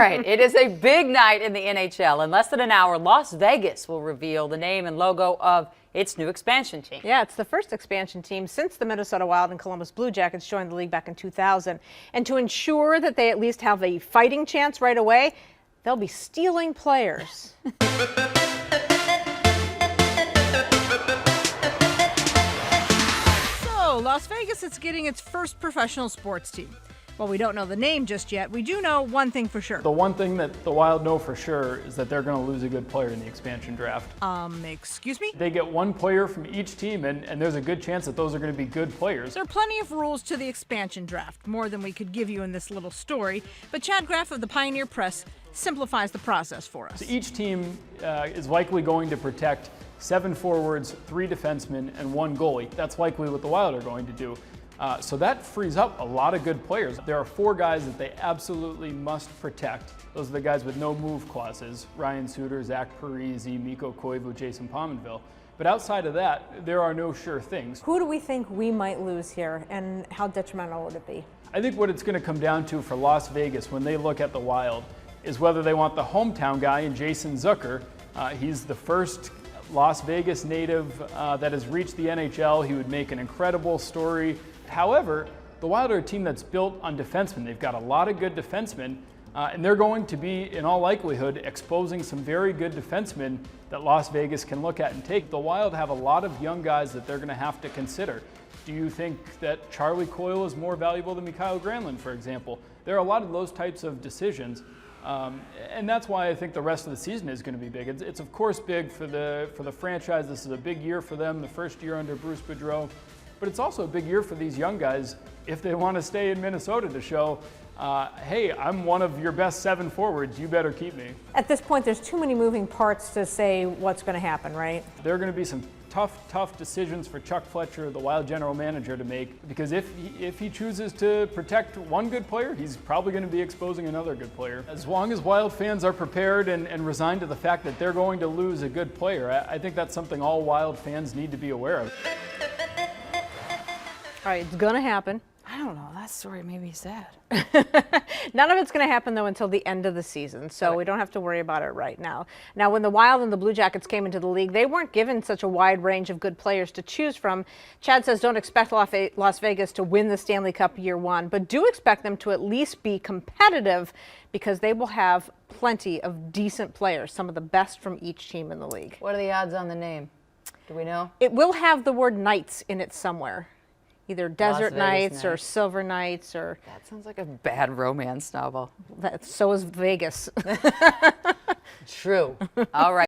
Right, it is a big night in the NHL. In less than an hour, Las Vegas will reveal the name and logo of its new expansion team. Yeah, it's the first expansion team since the Minnesota Wild and Columbus Blue Jackets joined the league back in 2000. And to ensure that they at least have a fighting chance right away, they'll be stealing players. So, Las Vegas is getting its first professional sports team. While we don't know the name just yet, we do know one thing for sure. The one thing that the Wild know for sure is that they're going to lose a good player in the expansion draft. Excuse me? They get one player from each team, and there's a good chance that those are going to be good players. There are plenty of rules to the expansion draft, more than we could give you in this little story, but Chad Graff of the Pioneer Press simplifies the process for us. So each team is likely going to protect 7 forwards, 3 defensemen, and 1 goalie. That's likely what the Wild are going to do. So that frees up a lot of good players. There are 4 guys that they absolutely must protect. Those are the guys with no move clauses: Ryan Suter, Zach Parise, Mikko Koivu, Jason Pominville. But outside of that, there are no sure things. Who do we think we might lose here, and how detrimental would it be? I think what it's going to come down to for Las Vegas when they look at the Wild is whether they want the hometown guy in Jason Zucker. He's the first Las Vegas native that has reached the NHL. He would make an incredible story. However, the Wild are a team that's built on defensemen. They've got a lot of good defensemen, and they're going to be, in all likelihood, exposing some very good defensemen that Las Vegas can look at and take. The Wild have a lot of young guys that they're going to have to consider. Do you think that Charlie Coyle is more valuable than Mikael Granlund, for example? There are a lot of those types of decisions, and that's why I think the rest of the season is going to be big. It's of course big for the franchise. This is a big year for them, the first year under Bruce Boudreau. But it's also a big year for these young guys if they want to stay in Minnesota to show, hey, I'm one of your best 7 forwards, you better keep me. At this point, there's too many moving parts to say what's going to happen, right? There are going to be some tough decisions for Chuck Fletcher, the Wild general manager, to make, because if he chooses to protect one good player, he's probably going to be exposing another good player. As long as Wild fans are prepared and resigned to the fact that they're going to lose a good player, I think that's something all Wild fans need to be aware of. All right, it's going to happen. I don't know, that story made me sad. None of it's going to happen, though, until the end of the season, so we don't have to worry about it right now. Now, when the Wild and the Blue Jackets came into the league, they weren't given such a wide range of good players to choose from. Chad says don't expect Las Vegas to win the Stanley Cup year 1, but do expect them to at least be competitive because they will have plenty of decent players, some of the best from each team in the league. What are the odds on the name? Do we know? It will have the word Knights in it somewhere. Either Desert Knights or Silver Knights or... That sounds like a bad romance novel. So is Vegas. True. All right.